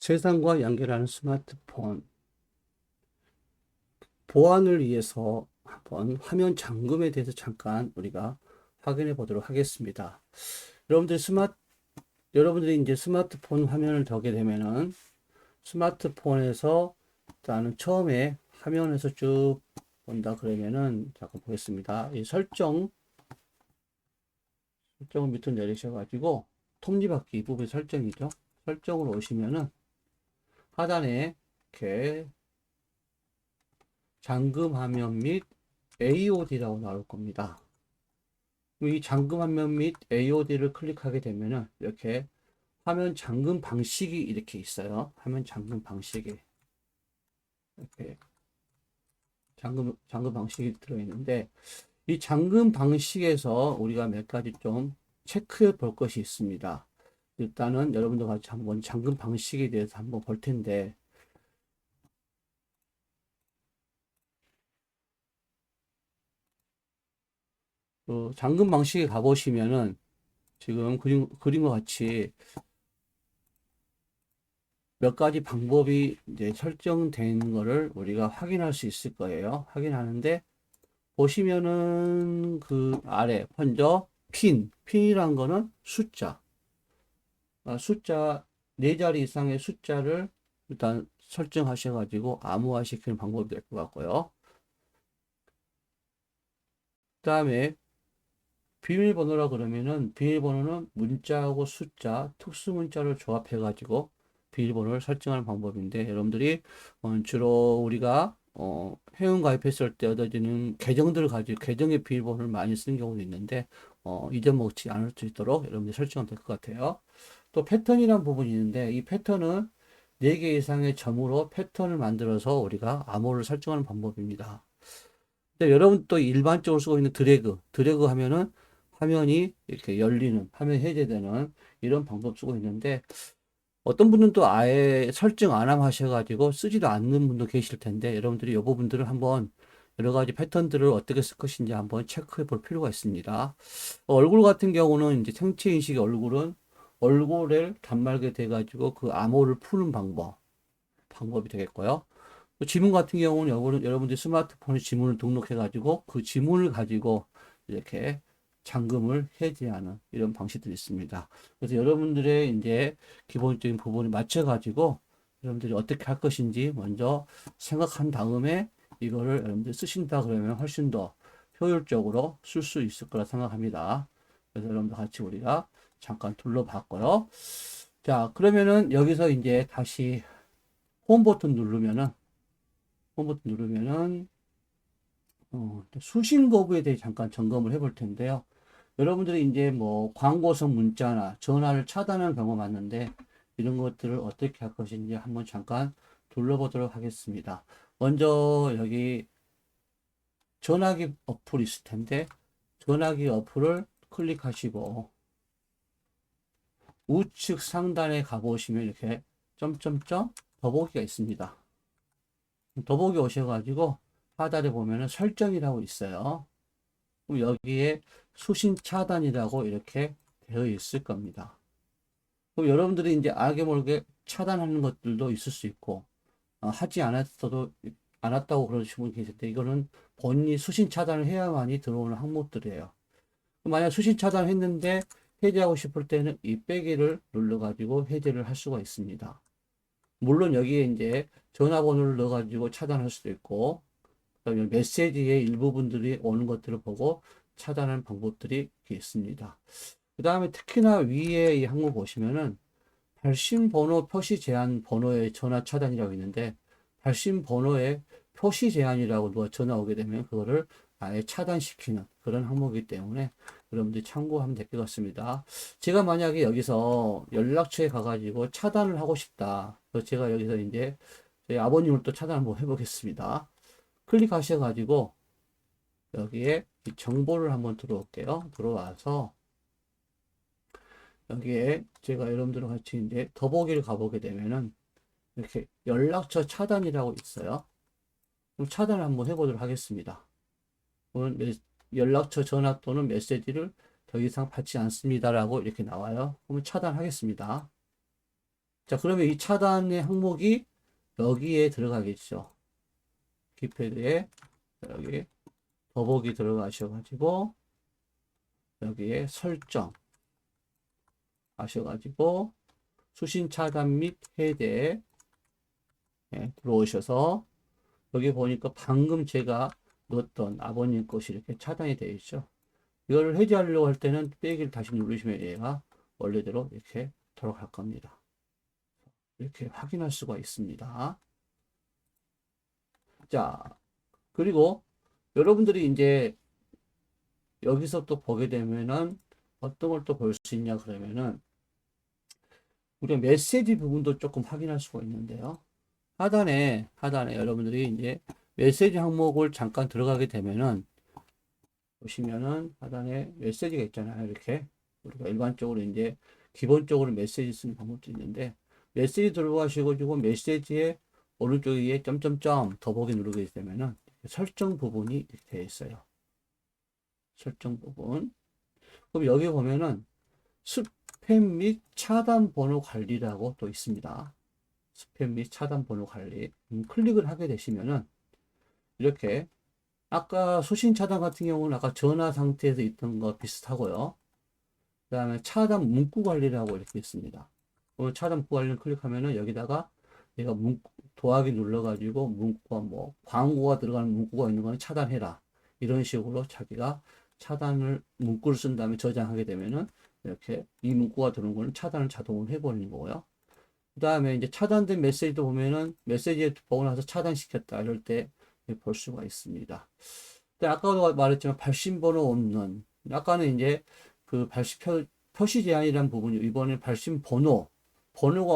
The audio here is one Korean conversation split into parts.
세상과 연결하는 스마트폰 보안을 위해서 한번 화면 잠금에 대해서 잠깐 우리가 확인해 보도록 하겠습니다. 여러분들 여러분들이 이제 스마트폰 화면을 보게 되면은 스마트폰에서 일단은 처음에 화면에서 쭉 본다 그러면은 잠깐 보겠습니다. 이 설정을 밑으로 내리셔가지고 톱니바퀴 이 부분 설정이죠. 설정으로 오시면은 하단에 이렇게 잠금 화면 및 AOD라고 나올 겁니다. 이 잠금 화면 및 AOD를 클릭하게 되면은 이렇게 화면 잠금 방식이 이렇게 있어요. 화면 잠금 방식이 이렇게 잠금 방식이 들어있는데 이 잠금 방식에서 우리가 몇 가지 좀 체크해 볼 것이 있습니다. 일단은 여러분들 같이 한번 잠금 방식에 대해서 한번 볼 텐데 그 잠금 방식에 가보시면은 지금 그린 것 같이 몇 가지 방법이 이제 설정된 거를 우리가 확인할 수 있을 거예요. 확인하는데 보시면은 그 아래 먼저 핀이란 거는 숫자, 숫자 네 자리 이상의 숫자를 일단 설정하셔가지고 암호화시키는 방법이 될 것 같고요. 그 다음에 비밀번호라 그러면은 비밀번호는 문자하고 숫자, 특수 문자를 조합해가지고 비밀번호를 설정하는 방법인데 여러분들이 주로 우리가 회원 가입했을 때 얻어지는 계정들을 가지고 계정의 비밀번호를 많이 쓰는 경우도 있는데 잊어먹지 않을 수 있도록 여러분들이 설정하면 될 것 같아요. 또 패턴이라는 부분이 있는데 이 패턴은 4개 이상의 점으로 패턴을 만들어서 우리가 암호를 설정하는 방법입니다. 근데 여러분 또 일반적으로 쓰고 있는 드래그 하면은 화면이 이렇게 열리는, 화면 해제되는 이런 방법 쓰고 있는데 어떤 분은 또 아예 설정 안 함 하셔가지고 쓰지도 않는 분도 계실 텐데 여러분들이 이 부분들을 한번 여러 가지 패턴들을 어떻게 쓸 것인지 한번 체크해 볼 필요가 있습니다. 얼굴 같은 경우는 이제 생체 인식 얼굴은 얼굴을 단말게 돼가지고 그 암호를 푸는 방법이 되겠고요. 또 지문 같은 경우는 여러분들이 스마트폰에 지문을 등록해가지고 그 지문을 가지고 이렇게 잠금을 해제하는 이런 방식들이 있습니다. 그래서 여러분들의 이제 기본적인 부분을 맞춰가지고 여러분들이 어떻게 할 것인지 먼저 생각한 다음에 이거를 여러분들이 쓰신다 그러면 훨씬 더 효율적으로 쓸 수 있을 거라 생각합니다. 그래서 여러분들 같이 우리가 잠깐 둘러봤고요. 자, 그러면은 여기서 이제 다시 홈 버튼 누르면은 수신 거부에 대해 잠깐 점검을 해볼 텐데요. 여러분들이 이제 뭐 광고성 문자나 전화를 차단하는 경우가 많은데 이런 것들을 어떻게 할 것인지 한번 잠깐 둘러보도록 하겠습니다. 먼저 여기 전화기 어플이 있을 텐데 전화기 어플을 클릭하시고 우측 상단에 가보시면 이렇게 점점점 더보기가 있습니다. 더보기 오셔가지고 하단에 보면은 설정이라고 있어요. 그럼 여기에 수신 차단이라고 이렇게 되어 있을 겁니다. 그럼 여러분들이 이제 알게 모르게 차단하는 것들도 있을 수 있고, 하지 않았다고 그러시는 분이 계실 때, 이거는 본인이 수신 차단을 해야만이 들어오는 항목들이에요. 만약 수신 차단을 했는데 해제하고 싶을 때는 이 빼기를 눌러가지고 해제를 할 수가 있습니다. 물론 여기에 이제 전화번호를 넣어가지고 차단할 수도 있고, 그다음에 메시지의 일부분들이 오는 것들을 보고 차단하는 방법들이 있습니다. 그 다음에 특히나 위에 이 항목 보시면은 발신 번호 표시 제한 번호의 전화 차단이라고 있는데 발신 번호의 표시 제한이라고 누가 전화 오게 되면 그거를 아예 차단시키는 그런 항목이기 때문에 여러분들이 참고하면 될 것 같습니다. 제가 만약에 여기서 연락처에 가가지고 차단을 하고 싶다. 그래서 제가 여기서 이제 저희 아버님을 또 차단 한번 해보겠습니다. 클릭하셔가지고 여기에 정보를 한번 들어올게요. 들어와서 여기에 제가 여러분들과 같이 이제 더보기를 가보게 되면은 이렇게 연락처 차단이라고 있어요. 그럼 차단을 한번 해보도록 하겠습니다. 연락처 전화 또는 메시지를 더 이상 받지 않습니다라고 이렇게 나와요. 그러면 차단하겠습니다. 자, 그러면 이 차단의 항목이 여기에 들어가겠죠. 키패드에 여기 더보기 들어가셔가지고 여기에 설정 하셔가지고 수신 차단 및 해제 들어오셔서 여기 보니까 방금 제가 넣었던 아버님 것이 이렇게 차단이 되어 있죠. 이걸 해제하려고 할 때는 빼기를 다시 누르시면 얘가 원래대로 이렇게 돌아갈 겁니다. 이렇게 확인할 수가 있습니다. 자, 그리고 여러분들이 이제 여기서 또 보게 되면은 어떤 걸 또 볼 수 있냐 그러면은 우리가 메시지 부분도 조금 확인할 수가 있는데요. 하단에 여러분들이 이제 메시지 항목을 잠깐 들어가게 되면은 보시면은 하단에 메시지가 있잖아요. 이렇게 우리가 일반적으로 이제 기본적으로 메시지 쓰는 방법도 있는데 메시지 들어가시고 메시지에 오른쪽 위에 점점점 더보기 누르게 되면은 설정 부분이 이렇게 되어 있어요. 설정 부분. 그럼 여기 보면은 스팸 및 차단 번호 관리라고 또 있습니다. 스팸 및 차단 번호 관리. 클릭을 하게 되시면은 이렇게 아까 수신 차단 같은 경우는 아까 전화 상태에서 있던 거 비슷하고요. 그 다음에 차단 문구 관리라고 이렇게 있습니다. 오늘 차단 문구 관리를 클릭하면은 여기다가 얘가 문구, 도하기 눌러가지고 문구가 뭐 광고가 들어가는 문구가 있는 거는 차단해라. 이런 식으로 자기가 차단을 문구를 쓴 다음에 저장하게 되면은 이렇게 이 문구가 들어오는 거는 차단을 자동으로 해버리는 거고요. 그 다음에 이제 차단된 메시지도 보면은 메시지에 보고 나서 차단시켰다 이럴 때 볼 수가 있습니다. 근데 아까도 말했지만 발신번호 없는 아까는 이제 그 표시 제한이라는 부분이 이번에 발신번호가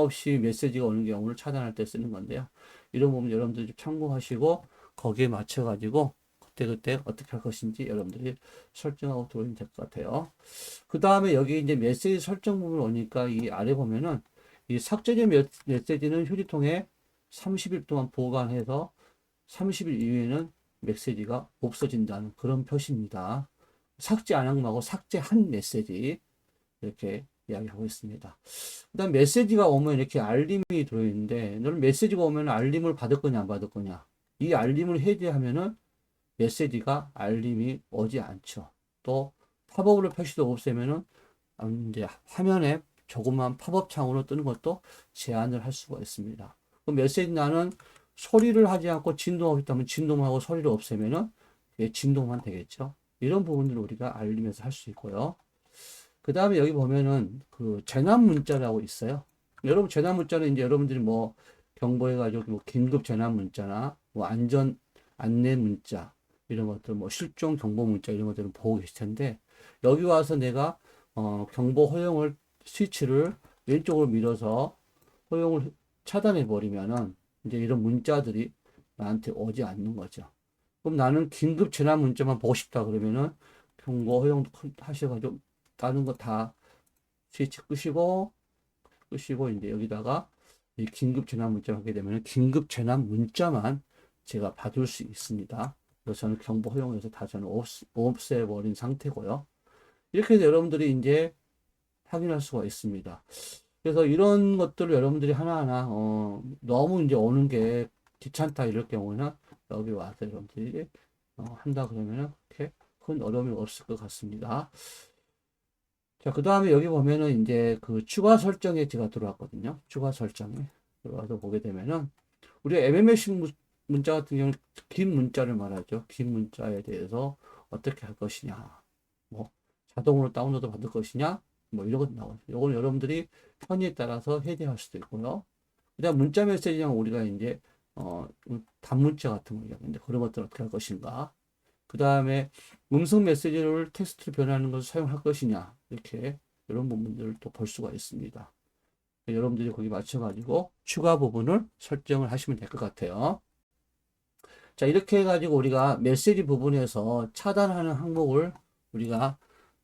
없이 메시지가 오는 경우를 차단할 때 쓰는 건데요. 이런 부분 여러분들 좀 참고하시고 거기에 맞춰 가지고 그때 어떻게 할 것인지 여러분들이 설정하고 들어오면 될 것 같아요. 그 다음에 여기 이제 메시지 설정 부분 오니까 이 아래 보면은 이 삭제된 메시지는 휴지통에 30일 동안 보관해서 30일 이후에는 메시지가 없어진다는 그런 표시입니다. 삭제 안 한 거하고 삭제한 메시지 이렇게 이야기하고 있습니다. 그 다음 메시지가 오면 이렇게 알림이 들어있는데 너는 메시지가 오면 알림을 받을 거냐 안 받을 거냐 이 알림을 해제하면은 메시지가 알림이 오지 않죠. 또 팝업으로 표시도 없애면은 이제 화면에 조그만 팝업 창으로 뜨는 것도 제한을 할 수가 있습니다. 그 메시지 나는 소리를 하지 않고 진동하고 있다면 진동하고 소리를 없애면은 진동만 되겠죠. 이런 부분들을 우리가 알림에서 할 수 있고요. 그 다음에 여기 보면은 그 재난 문자라고 있어요. 여러분 재난 문자는 이제 여러분들이 뭐 경보해가지고 뭐 긴급 재난 문자나 뭐 안전 안내 문자 이런 것들 뭐 실종 경보 문자 이런 것들을 보고 계실 텐데 여기 와서 내가 경보 허용을 스위치를 왼쪽으로 밀어서 허용을 차단해 버리면은 이제 이런 문자들이 나한테 오지 않는 거죠. 그럼 나는 긴급 재난 문자만 보고 싶다 그러면은 경고 허용 하셔가지고 다른 거 다 스위치 끄시고 이제 여기다가 이 긴급 재난 문자 하게 되면 긴급 재난 문자만 제가 받을 수 있습니다. 그래서 저는 경보 허용해서 다 저는 없애버린 상태고요. 이렇게 해서 여러분들이 이제 확인할 수가 있습니다. 그래서 이런 것들을 여러분들이 하나하나 너무 이제 오는 게 귀찮다 이럴 경우는 여기 와서 여러분들이 한다 그러면은 그렇게 큰 어려움이 없을 것 같습니다. 자, 그 다음에 여기 보면은 이제 그 추가 설정에 제가 들어왔거든요. 추가 설정에 들어와서 보게 되면은 우리 MMS 문자 같은 경우는 긴 문자를 말하죠. 긴 문자에 대해서 어떻게 할 것이냐. 뭐 자동으로 다운로드 받을 것이냐. 뭐 이런 것 나와요. 이건 여러분들이 편의에 따라서 해제할 수도 있고요. 그다음 문자 메시지랑 우리가 이제 단문자 같은 거 이야기하는데 그런 것들 어떻게 할 것인가. 그 다음에 음성 메시지를 텍스트로 변하는 것을 사용할 것이냐. 이렇게 이런 부분들을 또 볼 수가 있습니다. 여러분들이 거기 맞춰가지고 추가 부분을 설정을 하시면 될 것 같아요. 자, 이렇게 해가지고 우리가 메시지 부분에서 차단하는 항목을 우리가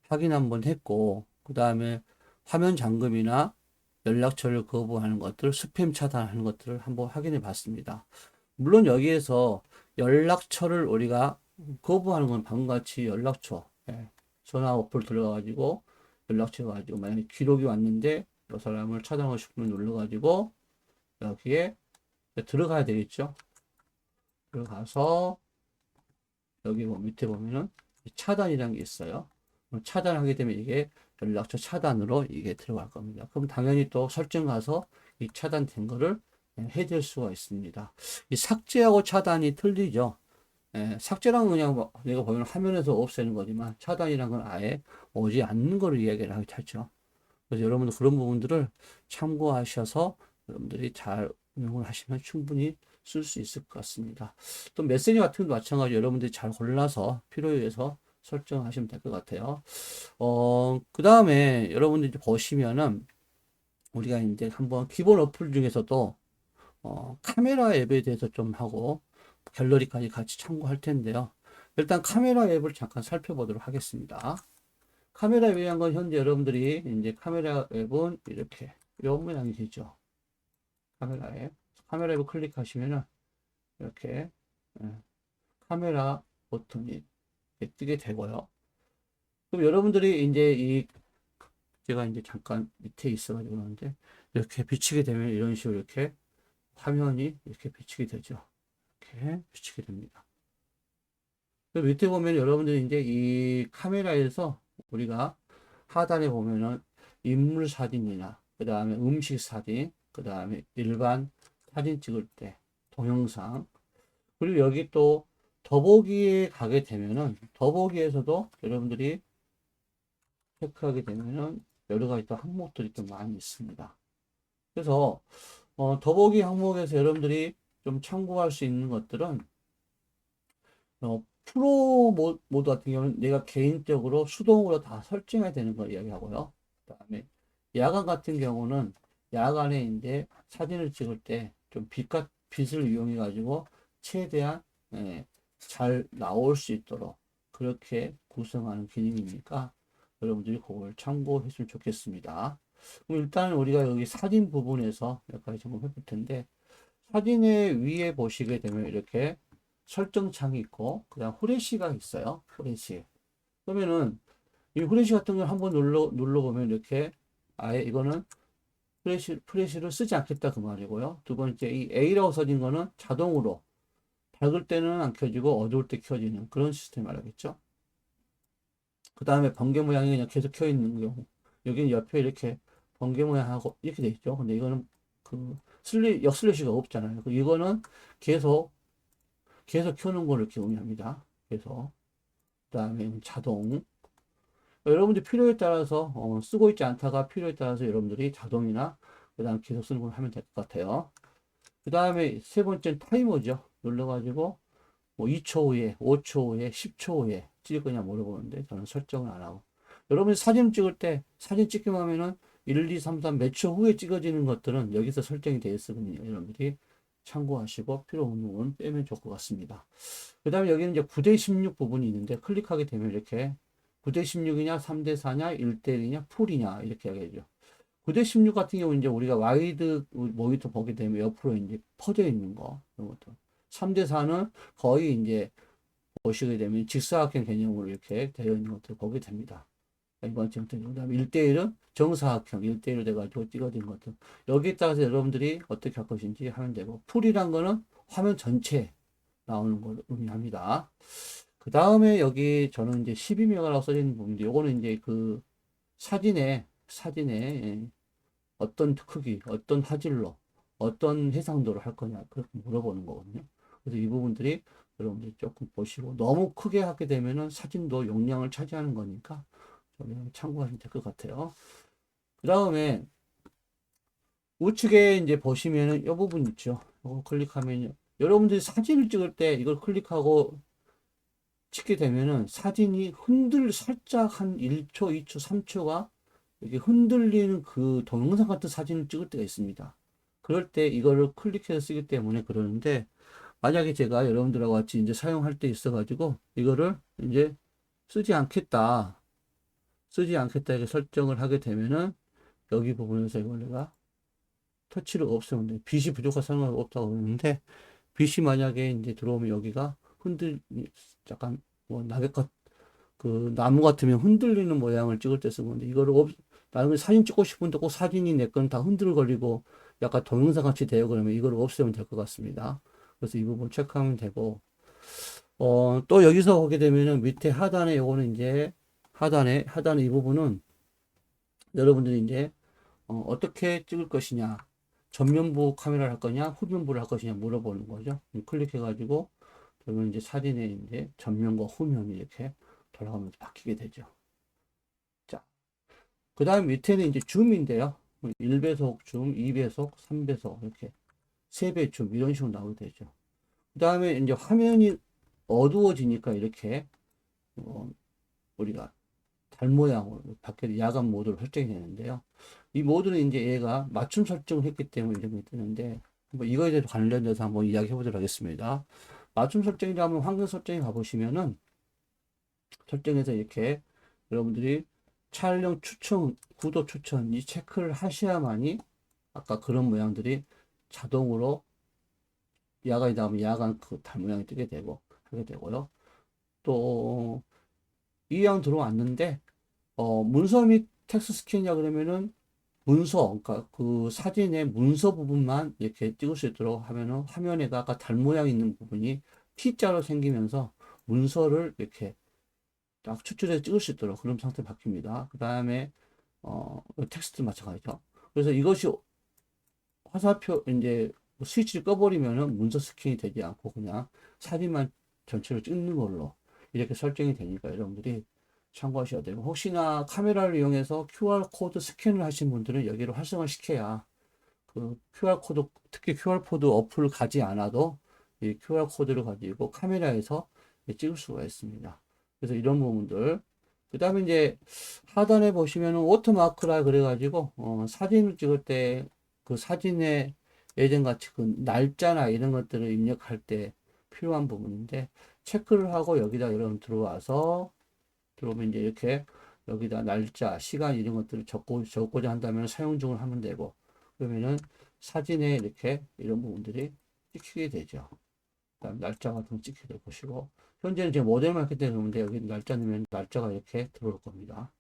확인 한번 했고, 그 다음에 화면 잠금이나 연락처를 거부하는 것들, 스팸 차단하는 것들을 한번 확인해 봤습니다. 물론 여기에서 연락처를 우리가 거부하는 건 방금같이 연락처, 전화 어플 들어가가지고 연락처 가지고 만약에 기록이 왔는데 이 사람을 차단하고 싶으면 눌러가지고 여기에 들어가야 되겠죠. 들어가서 여기 뭐 밑에 보면은 차단이라는 게 있어요. 차단하게 되면 이게 연락처 차단으로 이게 들어갈 겁니다. 그럼 당연히 또 설정 가서 이 차단된 거를 해제할 수가 있습니다. 이 삭제하고 차단이 틀리죠. 삭제란 그냥 뭐 내가 보면 화면에서 없애는 거지만 차단이란 건 아예 오지 않는 거를 이야기를 하죠. 그래서 여러분들 그런 부분들을 참고하셔서 여러분들이 잘 운영을 하시면 충분히 쓸 수 있을 것 같습니다. 또 메시지 같은 것도 마찬가지 여러분들이 잘 골라서 필요에 의해서 설정하시면 될 것 같아요. 그 다음에 여러분들이 이제 보시면은 우리가 이제 한번 기본 어플 중에서도 카메라 앱에 대해서 좀 하고 갤러리까지 같이 참고할 텐데요. 일단 카메라 앱을 잠깐 살펴보도록 하겠습니다. 카메라 앱에 대한 건 현재 여러분들이 이제 카메라 앱은 이렇게 이런 모양이 되죠. 카메라 앱. 카메라 앱을 클릭하시면은 이렇게 카메라 버튼이 뜨게 되고요. 그럼 여러분들이 이제 제가 이제 잠깐 밑에 있어가지고 그러는데 이렇게 비치게 되면 이런 식으로 이렇게 화면이 이렇게 비치게 되죠. 이렇게 비치게 됩니다. 그 밑에 보면 여러분들이 이제 이 카메라에서 우리가 하단에 보면은 인물 사진이나 그 다음에 음식 사진, 그 다음에 일반 사진 찍을 때 동영상, 그리고 여기 또 더보기에 가게 되면은 더보기에서도 여러분들이 체크하게 되면은 여러 가지 또 항목들이 좀 많이 있습니다. 그래서 더보기 항목에서 여러분들이 좀 참고할 수 있는 것들은 프로 모드 같은 경우는 내가 개인적으로 수동으로 다 설정해야 되는 걸 이야기하고요. 그다음에 야간 같은 경우는 야간에 이제 사진을 찍을 때 좀 빛을 이용해 가지고 최대한 잘 나올 수 있도록 그렇게 구성하는 기능이니까 여러분들이 그걸 참고했으면 좋겠습니다. 그럼 일단 우리가 여기 사진 부분에서 몇 가지 점검해 볼 텐데 사진의 위에 보시게 되면 이렇게 설정창이 있고 그다음 후레쉬가 있어요. 후레쉬. 그러면은 이 후레쉬 같은 걸 한번 눌러보면 이렇게 아예 이거는 프레쉬를 쓰지 않겠다 그 말이고요. 두 번째 이 A라고 써진 거는 자동으로 밝을 때는 안 켜지고 어두울 때 켜지는 그런 시스템 말하겠죠. 그 다음에 번개 모양이 그냥 계속 켜 있는 경우 여기는 옆에 이렇게 번개 모양하고 이렇게 돼 있죠. 근데 이거는 그 역슬래시가 없잖아요. 이거는 계속 켜는 걸 이렇게 의미합니다. 그래서 그 다음에 자동 여러분들 필요에 따라서 쓰고 있지 않다가 필요에 따라서 여러분들이 자동이나 그 다음 계속 쓰는 걸 하면 될 것 같아요. 그 다음에 세 번째는 타이머죠. 눌러가지고 뭐 2초 후에 5초 후에 10초 후에 찍을 거냐 물어보는데 저는 설정을 안 하고 여러분이 사진 찍을 때 사진 찍기만 하면은 1, 2, 3, 4 몇 초 후에 찍어지는 것들은 여기서 설정이 되어 있거든요. 여러분들이 참고하시고 필요 없는 부분 빼면 좋을 것 같습니다. 그 다음에 여기는 이제 9대16 부분이 있는데 클릭하게 되면 이렇게 9대16이냐 3대4냐 1대1이냐 풀이냐 이렇게 하겠죠. 9대16 같은 경우는 이제 우리가 와이드 모니터 보게 되면 옆으로 이제 퍼져 있는 거 이런 것들 3대4는 거의 이제 보시게 되면 직사각형 개념으로 이렇게 되어 있는 것들을 보게 됩니다. 이번 정도 그 다음에 1대1은 정사각형 1대1로 돼가지고 찍어진 것들 여기에 따라서 여러분들이 어떻게 할 것인지 하면 되고 풀이란 거는 화면 전체 나오는 걸 의미합니다. 그 다음에 여기 저는 이제 12메가라고 써있는 부분인데 요거는 이제 그 사진에 어떤 크기 어떤 화질로 어떤 해상도를 할 거냐 그렇게 물어보는 거거든요. 그래서 이 부분들이 여러분들이 조금 보시고 너무 크게 하게 되면은 사진도 용량을 차지하는 거니까 좀 참고하시면 될 것 같아요. 그 다음에 우측에 이제 보시면은 이 부분 있죠. 이거 클릭하면 여러분들이 사진을 찍을 때 이걸 클릭하고 찍게 되면은 사진이 살짝 한 1초, 2초, 3초가 이렇게 흔들리는 그 동영상 같은 사진을 찍을 때가 있습니다. 그럴 때 이거를 클릭해서 쓰기 때문에 그러는데 만약에 제가 여러분들하고 같이 이제 사용할 때 있어가지고 이거를 이제 쓰지 않겠다. 이렇게 설정을 하게 되면은 여기 부분에서 이걸 내가 터치를 없애면 돼. 빛이 부족한 상관없다고 그러는데 빛이 만약에 이제 들어오면 여기가 약간 뭐 그 나무 같으면 흔들리는 모양을 찍을 때 쓰는 건데 이거를 나는 사진 찍고 싶은데 꼭 사진이 내 건 다 흔들거리고 약간 동영상 같이 돼요. 그러면 이걸 없애면 될 것 같습니다. 그래서 이 부분 체크하면 되고, 또 여기서 보게 되면은 밑에 하단에 요거는 이제 하단에 이 부분은 여러분들이 이제 떻게 찍을 것이냐, 전면부 카메라를 할 거냐, 후면부를 할 것이냐 물어보는 거죠. 클릭해가지고 그러면 이제 사진에 이제 전면과 후면이 이렇게 돌아가면서 바뀌게 되죠. 자, 그 다음 밑에는 이제 줌인데요. 1배속 줌, 2배속, 3배속 이렇게 3배 줌 이런 식으로 나오게 되죠. 그 다음에 이제 화면이 어두워지니까 이렇게 우리가 달 모양으로 밖에 야간 모드로 설정이 되는데요. 이 모드는 이제 얘가 맞춤 설정을 했기 때문에 이름이 뜨는데 뭐 이거에 대해서 관련돼서 한번 이야기해 보도록 하겠습니다. 맞춤 설정이라면 환경 설정에 가보시면은 설정에서 이렇게 여러분들이 촬영 추천, 구도 추천 이 체크를 하셔야만이 아까 그런 모양들이 자동으로 야간이 나오면 야간 그 달 모양이 뜨게 되고 하게 되고요. 또 이왕 들어왔는데 문서 및 텍스트 스캔이냐 그러면은 문서, 그러니까 그 사진의 문서 부분만 이렇게 찍을 수 있도록 하면은 화면에가 아까 달 모양 있는 부분이 T자로 생기면서 문서를 이렇게 딱 추출해서 찍을 수 있도록 그런 상태로 바뀝니다. 그 다음에 텍스트 마찬가지죠. 그래서 이것이 화살표 이제 스위치를 꺼버리면은 문서 스캔이 되지 않고 그냥 사진만 전체를 찍는 걸로 이렇게 설정이 되니까 여러분들이 참고하셔야 되고 혹시나 카메라를 이용해서 QR코드 스캔을 하신 분들은 여기를 활성화 시켜야 그 QR코드 특히 QR코드 어플을 가지 않아도 이 QR코드를 가지고 카메라에서 찍을 수가 있습니다. 그래서 이런 부분들 그 다음에 이제 하단에 보시면은 워터마크라 그래가지고 사진을 찍을 때 그 사진에 예전같이 그 날짜나 이런 것들을 입력할 때 필요한 부분인데 체크를 하고 여기다 여러분 들어오면 이제 이렇게 여기다 날짜, 시간 이런 것들을 적고자 한다면 사용 중을 하면 되고 그러면은 사진에 이렇게 이런 부분들이 찍히게 되죠. 그다음 날짜 같은 거 찍히게 될 것이고 현재는 지금 모델 마케팅 그런데 여기 날짜 넣으면 날짜가 이렇게 들어올 겁니다.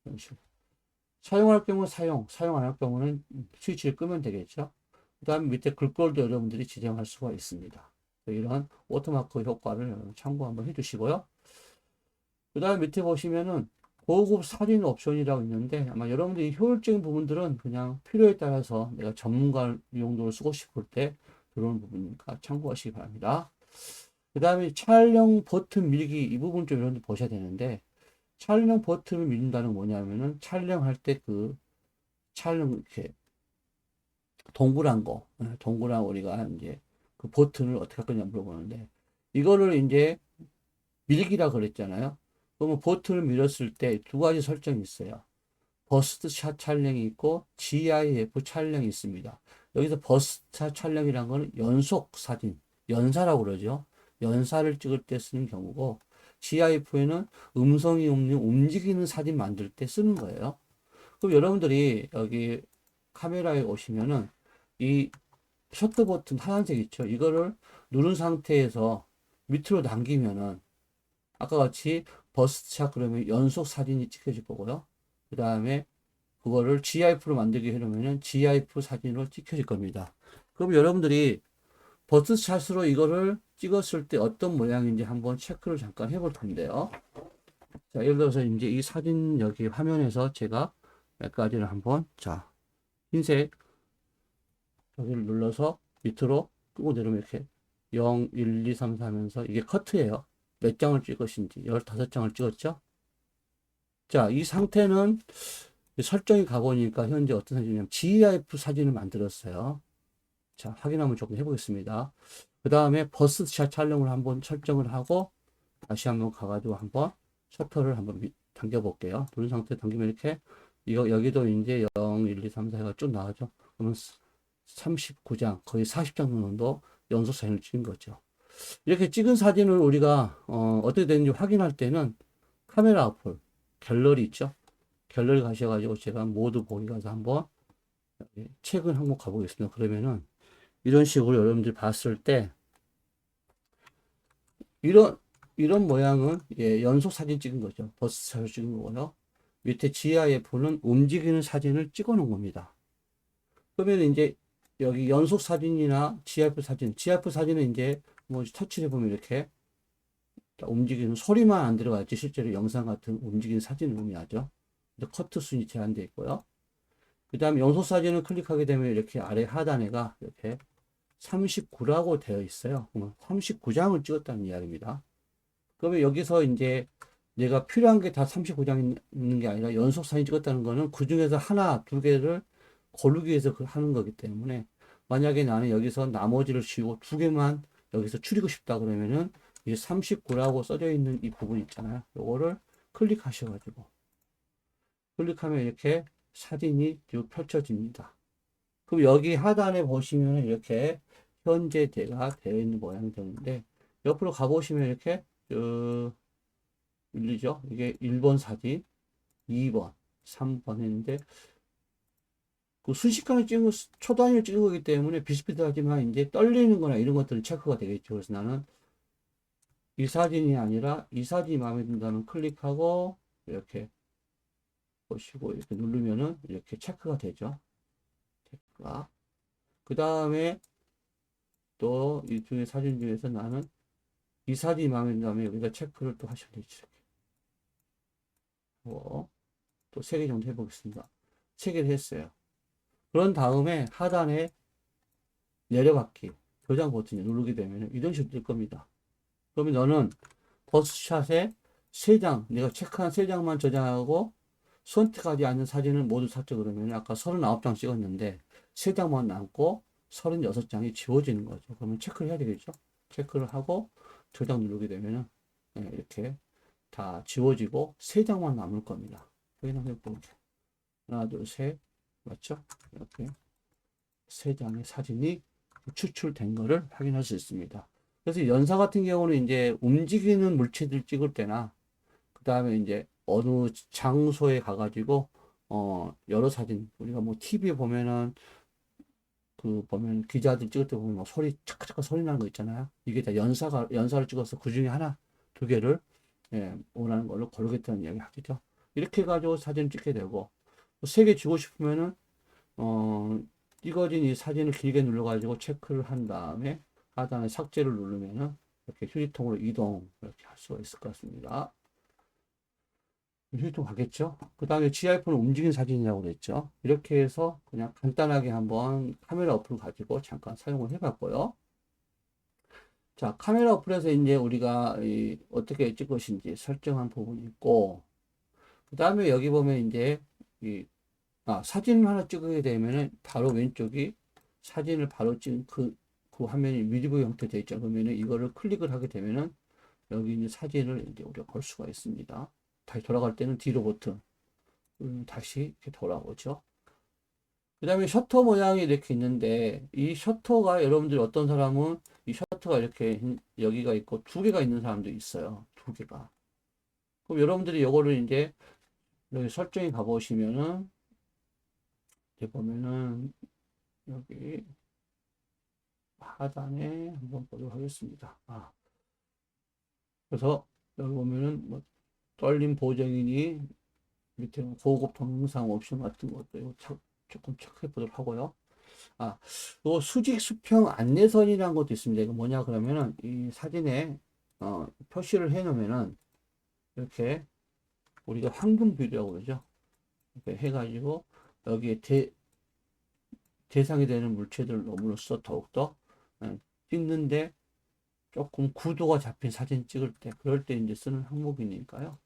이런 식으로. 사용할 경우 사용 안 할 경우는 스위치를 끄면 되겠죠. 그 다음 밑에 글꼴도 여러분들이 지정할 수가 있습니다. 이런 워터마크 효과를 참고 한번 해주시고요. 그 다음 밑에 보시면은 고급 사진 옵션이라고 있는데 아마 여러분들이 효율적인 부분들은 그냥 필요에 따라서 내가 전문가 용도로 쓰고 싶을 때 들어오는 부분이니까 참고하시기 바랍니다. 그 다음에 촬영 버튼 밀기 이 부분 좀 여러분들 보셔야 되는데 촬영 버튼을 밀린다는 건 뭐냐면은 촬영할 때 그 촬영 이렇게 동그란 거 동그란 우리가 이제 그 버튼을 어떻게 할 거냐 물어보는데 이거를 이제 밀기라 그랬잖아요. 그러면 버튼을 밀었을 때 두 가지 설정이 있어요. 버스트 샷 촬영이 있고 GIF 촬영이 있습니다. 여기서 버스트 샷 촬영이란 거는 연속 사진, 연사라고 그러죠. 연사를 찍을 때 쓰는 경우고 GIF에는 음성이 없는 움직이는 사진 만들 때 쓰는 거예요. 그럼 여러분들이 여기 카메라에 오시면은 이 셔터 버튼 하얀색 있죠. 이거를 누른 상태에서 밑으로 당기면은 아까 같이 버스트샷 그러면 연속 사진이 찍혀질 거고요. 그 다음에 그거를 GIF로 만들게 하려면은 GIF 사진으로 찍혀질 겁니다. 그럼 여러분들이 버스트샷으로 이거를 찍었을 때 어떤 모양인지 한번 체크를 잠깐 해볼 텐데요. 자, 예를 들어서 이제 이 사진 여기 화면에서 제가 몇 가지를 한번 자, 흰색 여기를 눌러서 밑으로 끄고 내려오면 이렇게 0, 1, 2, 3, 4 하면서 이게 커트예요. 몇 장을 찍으신지 15장을 찍었죠? 자, 이 상태는 설정이 가보니까 현재 어떤 사진이냐면 GIF 사진을 만들었어요. 자, 확인 한번 조금 해보겠습니다. 그 다음에 버스샷 촬영을 한번 설정을 하고 다시 한번 가가지고 한번 셔터를 한번 당겨 볼게요. 누른 상태 당기면 이렇게 이거 여기도 이제 0, 1, 2, 3, 4가 쭉 나가죠. 그러면 39장 거의 40장 정도 연속 사진을 찍은 거죠. 이렇게 찍은 사진을 우리가 어떻게 되는지 확인할 때는 카메라 어플 갤러리 있죠. 갤러리 가셔가지고 제가 모두 보기 가서 한번 최근 항목 가보겠습니다. 그러면은 이런 식으로 여러분들이 봤을 때 이런 모양은 예, 연속 사진 찍은 거죠. 버스 사진 찍은 거고요. 밑에 GIF는 움직이는 사진을 찍어 놓은 겁니다. 그러면 이제 여기 연속 사진이나 GIF 사진은 이제 뭐 터치를 해보면 이렇게 움직이는 소리만 안 들어갔지 실제로 영상 같은 움직이는 사진을 의미하죠. 커트 순위 제한되어 있고요. 그 다음에 연속 사진을 클릭하게 되면 이렇게 아래 하단에가 이렇게 39라고 되어 있어요. 그러면 39장을 찍었다는 이야기입니다. 그러면 여기서 이제 내가 필요한 게 다 39장 있는 게 아니라 연속 사진 찍었다는 거는 그 중에서 하나, 두 개를 고르기 위해서 하는 거기 때문에 만약에 나는 여기서 나머지를 지우고 두 개만 여기서 추리고 싶다 그러면은 이제 39라고 써져 있는 이 부분 있잖아요. 요거를 클릭하셔가지고 클릭하면 이렇게 사진이 쭉 펼쳐집니다. 그럼 여기 하단에 보시면 이렇게 현재대가 되어 있는 모양이 되는데 옆으로 가보시면 이렇게 밀리죠. 이게 1번 사진, 2번, 3번 했는데 그 순식간에 찍은 초단위를 찍은 거기 때문에 비슷비슷하지만 이제 떨리는 거나 이런 것들은 체크가 되겠죠. 그래서 나는 이 사진이 아니라 이 사진이 마음에 든다면 클릭하고 이렇게 보시고 이렇게 누르면은 이렇게 체크가 되죠. 체크가. 그 다음에 또 이 중에 사진 중에서 나는 이 사진이 마음에 든다면 여기다 체크를 또 하셔야 되죠. 또 3개 정도 해보겠습니다. 3개를 했어요. 그런 다음에 하단에 내려받기 저장 버튼을 누르게 되면 이런 식으로 뜰 겁니다. 그러면 너는 버스샷에 3장, 내가 체크한 3장만 저장하고 선택하지 않는 사진을 모두 삭제 그러면 아까 39장 찍었는데 3장만 남고 36장이 지워지는 거죠. 그러면 체크를 해야 되겠죠. 체크를 하고 저장 누르게 되면은 이렇게 다 지워지고 3장만 남을 겁니다. 확인해 볼게요. 하나, 둘, 셋. 맞죠? 이렇게 3장의 사진이 추출된 거를 확인할 수 있습니다. 그래서 연사 같은 경우는 이제 움직이는 물체들 찍을 때나 그 다음에 이제 어느 장소에 가가지고 여러 사진 우리가 뭐 TV 보면은 그 보면 기자들 찍을 때 보면 막 소리 차카차카 소리 나는 거 있잖아요. 이게 다 연사를 찍어서 그 중에 하나 두 개를 원하는 걸로 고르겠다는 이야기 하겠죠. 이렇게 해가지고 사진 찍게 되고 3개 주고 싶으면은 찍어진 이 사진을 길게 눌러가지고 체크를 한 다음에 하단에 삭제를 누르면은 이렇게 휴지통으로 이동 이렇게 할 수가 있을 것 같습니다. 휴지통 가겠죠? 그 다음에 GIF는 움직이는 사진이라고 그랬죠? 이렇게 해서 그냥 간단하게 한번 카메라 어플을 가지고 잠깐 사용을 해봤고요. 자, 카메라 어플에서 이제 우리가 어떻게 찍을 것인지 설정한 부분이 있고, 그 다음에 여기 보면 이제 사진을 하나 찍게 되면은 바로 왼쪽이 사진을 바로 찍은 그 화면이 뮤직비디오 형태 되어 있죠. 그러면은 이거를 클릭을 하게 되면은 여기 있는 사진을 이제 우리가 볼 수가 있습니다. 다시 돌아갈 때는 뒤로 버튼 다시 이렇게 돌아오죠. 그 다음에 셔터 모양이 이렇게 있는데 이 셔터가 여러분들 어떤 사람은 이 셔터가 이렇게 여기가 있고 2개가 있는 사람도 있어요. 2개가. 그럼 여러분들이 이거를 이제 여기 설정에 가보시면은 이제 보면은 여기 하단에 한번 보도록 하겠습니다. 그래서 여기 보면은 뭐 떨림 보정이니 밑에 고급 동영상 옵션 같은 것도 이거 조금 체크해 보도록 하고요. 요 수직 수평 안내선이라는 것도 있습니다. 이거 뭐냐 그러면은 이 사진에 표시를 해 놓으면은 이렇게 우리가 황금 뷰라고 그러죠. 이렇게 해가지고 여기에 대상이 되는 물체들을 넣음으로써 더욱더 찍는데 조금 구도가 잡힌 사진 찍을 때 그럴 때 이제 쓰는 항목이니까요.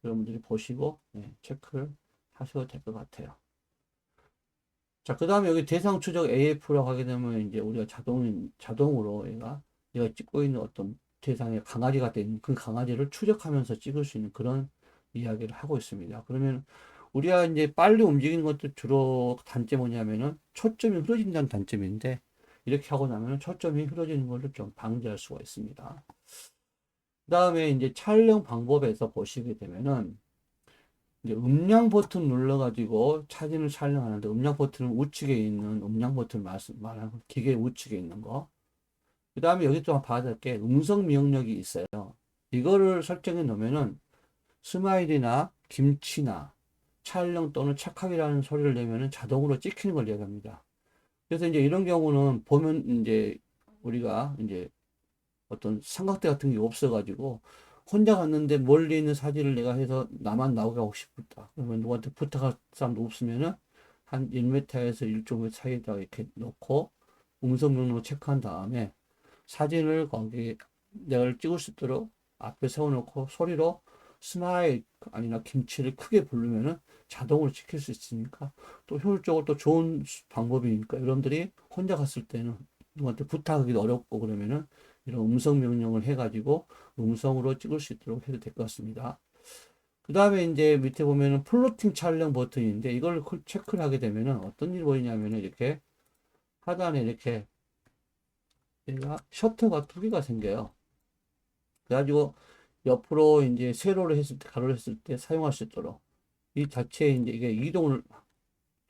여러분들이 보시고 체크를 하셔도 될 것 같아요. 자, 그 다음에 여기 대상 추적 AF라고 하게 되면 이제 우리가 자동으로 얘가 찍고 있는 어떤 대상에 강아지가 되는 그 강아지를 추적하면서 찍을 수 있는 그런 이야기를 하고 있습니다. 그러면 우리가 이제 빨리 움직이는 것도 주로 단점이 뭐냐면은 초점이 흐려진다는 단점인데 이렇게 하고 나면 초점이 흐려지는 것을 좀 방지할 수가 있습니다. 그 다음에 이제 촬영 방법에서 보시게 되면은 이제 음량 버튼 눌러가지고 사진을 촬영하는데 음량 버튼은 우측에 있는 음량 버튼 말하는 기계 우측에 있는 거. 그 다음에 여기 또 봐야 될 게 음성 명령이 있어요. 이거를 설정해 놓으면은 스마일이나 김치나 촬영 또는 착각이라는 소리를 내면은 자동으로 찍히는 걸 이야기합니다. 그래서 이제 이런 경우는 보면 이제 우리가 이제 어떤 삼각대 같은 게 없어가지고 혼자 갔는데 멀리 있는 사진을 내가 해서 나만 나오게 하고 싶다. 그러면 누구한테 부탁할 사람도 없으면은 한 1m에서 1.5m 사이에다 이렇게 놓고 음성 명령으로 체크한 다음에 사진을 거기 내가 찍을 수 있도록 앞에 세워놓고 소리로 스마일 아니나 김치를 크게 부르면은 자동으로 찍힐 수 있으니까 또 효율적으로 또 좋은 방법이니까 여러분들이 혼자 갔을 때는 누구한테 부탁하기도 어렵고 그러면은 이런 음성 명령을 해가지고 음성으로 찍을 수 있도록 해도 될 것 같습니다. 그 다음에 이제 밑에 보면은 플로팅 촬영 버튼인데 이걸 체크를 하게 되면은 어떤 일이 보이냐면은 이렇게 하단에 이렇게 얘가 셔터가 두 개가 생겨요. 그래가지고 옆으로 이제 세로를 했을 때, 가로를 했을 때 사용할 수 있도록 이 자체에 이제 이게 이동을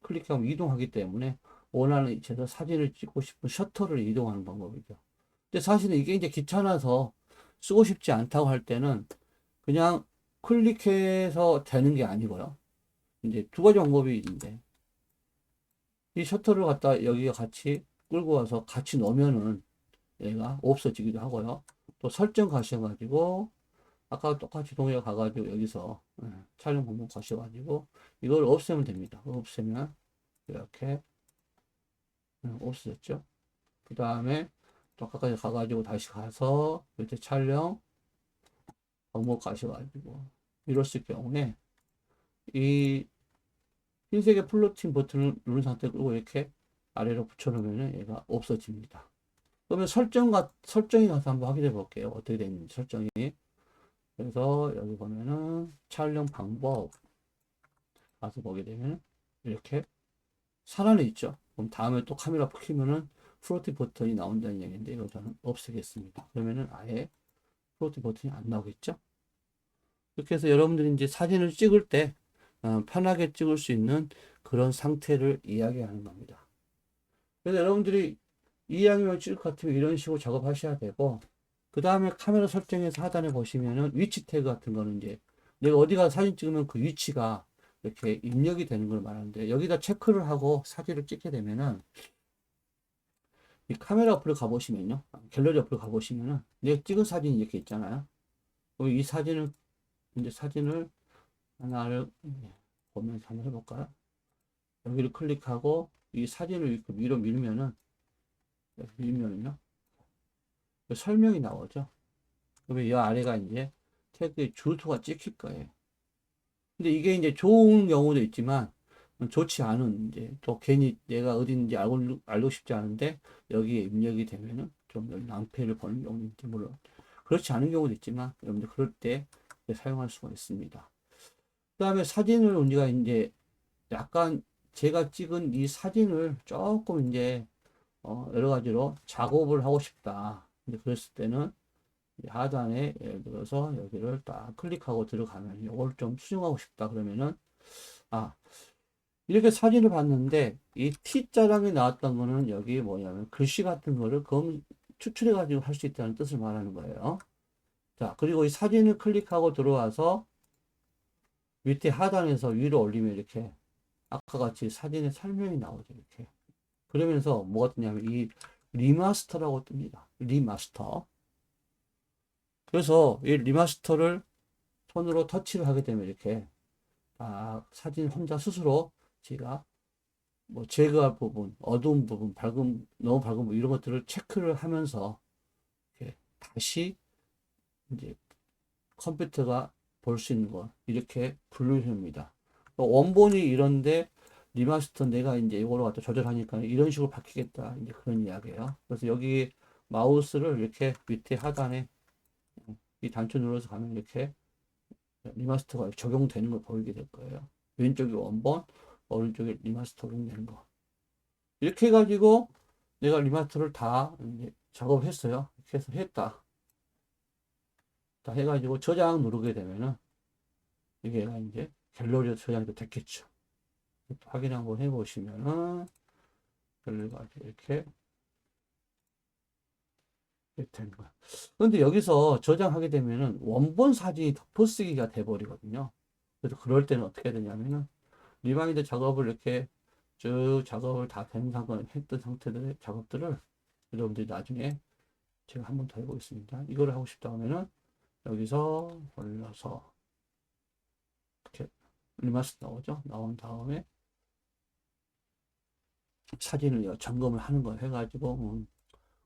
클릭하면 이동하기 때문에 원하는 위치에서 사진을 찍고 싶은 셔터를 이동하는 방법이죠. 근데 사실은 이게 이제 귀찮아서 쓰고 싶지 않다고 할 때는 그냥 클릭해서 되는 게 아니고요. 이제 두 가지 방법이 있는데 이 셔터를 갖다 여기가 같이 끌고 와서 같이 넣으면은 얘가 없어지기도 하고요. 또 설정 가셔가지고 아까 똑같이 동의어 가가지고 여기서 촬영 방법 가셔가지고 이걸 없애면 됩니다. 없애면 이렇게 없어졌죠. 그 다음에 또 아까까지 가가지고 다시 가서 밑에 촬영 방법 가셔가지고 이랬을 경우에 이 흰색의 플로팅 버튼을 누른 상태로 끌고 이렇게 아래로 붙여놓으면 얘가 없어집니다. 그러면 설정이 가서 한번 확인해 볼게요. 어떻게 되는지 설정이. 그래서 여기 보면은 촬영 방법 가서 보게 되면 이렇게 살아나 있죠. 그럼 다음에 또 카메라 켜면은 플로팅 버튼이 나온다는 얘기인데 이거 저는 없애겠습니다. 그러면은 아예 플로팅 버튼이 안 나오겠죠. 이렇게 해서 여러분들이 이제 사진을 찍을 때 편하게 찍을 수 있는 그런 상태를 이야기하는 겁니다. 그래서 여러분들이 이왕이면 찍을 것 같으면 이런 식으로 작업하셔야 되고, 그 다음에 카메라 설정에서 하단에 보시면은 위치 태그 같은 거는 이제 내가 어디 가서 사진 찍으면 그 위치가 이렇게 입력이 되는 걸 말하는데, 여기다 체크를 하고 사진을 찍게 되면은 이 카메라 어플을 가보시면요, 갤러리 어플을 가보시면은 내가 찍은 사진이 이렇게 있잖아요. 그럼 이 사진을 이제 사진을 하나를 보면서 한번 해볼까요? 여기를 클릭하고 이 사진을 이렇게 위로 밀면은 밀면요 설명이 나오죠. 그러면 이 아래가 이제 태그에 주소가 찍힐 거예요. 근데 이게 이제 좋은 경우도 있지만 좋지 않은 이제 또 괜히 내가 어딘지 알고 싶지 않은데 여기에 입력이 되면은 좀 낭패를 보는 경우도 있지 물론 그렇지 않은 경우도 있지만 여러분들 그럴 때 사용할 수가 있습니다. 그 다음에 사진을 우리가 이제 약간 제가 찍은 이 사진을 조금 이제 여러 가지로 작업을 하고 싶다. 이제 그랬을 때는 하단에 예를 들어서 여기를 딱 클릭하고 들어가면 이걸 좀 수정하고 싶다 그러면은 아 이렇게 사진을 봤는데 이 T자랑이 나왔던 거는 여기 뭐냐면 글씨 같은 거를 추출해 가지고 할 수 있다는 뜻을 말하는 거예요. 자 그리고 이 사진을 클릭하고 들어와서 밑에 하단에서 위로 올리면 이렇게 아까 같이 사진의 설명이 나오죠 이렇게 그러면서 뭐가 뜨냐면 이 리마스터라고 뜹니다. 리마스터. 그래서 이 리마스터를 손으로 터치를 하게 되면 이렇게 사진 혼자 스스로 제가 뭐 제거할 부분, 어두운 부분, 너무 밝은 부분 이런 것들을 체크를 하면서 이렇게 다시 이제 컴퓨터가 볼 수 있는 거 이렇게 분류합니다. 원본이 이런데 리마스터 내가 이제 이거로 갖다 조절하니까 이런 식으로 바뀌겠다 이제 그런 이야기예요. 그래서 여기 마우스를 이렇게 밑에 하단에 이 단추 눌러서 가면 이렇게 리마스터가 적용되는 걸 보이게 될 거예요. 왼쪽이 원본, 오른쪽에 리마스터 적용되는 거. 이렇게 해가지고 내가 리마스터를 다 이제 작업했어요. 이렇게 해서 했다. 다 해가지고 저장 누르게 되면은 이게 이제 갤러리에 저장이 됐겠죠. 확인 한번 해보시면은 갤러리가 이렇게 되는 거야. 그런데 여기서 저장하게 되면은 원본 사진이 덮어쓰기가 돼버리거든요. 그래서 그럴 때는 어떻게 되냐면은 리마인드 작업을 이렇게 쭉 작업을 다 된 상황 했던 상태들의 작업들을 여러분들이 나중에 제가 한 번 더 해보겠습니다. 이거를 하고 싶다 하면은 여기서 올려서 이렇게 리마스 나오죠. 나온 다음에 사진을 점검을 하는 거 해가지고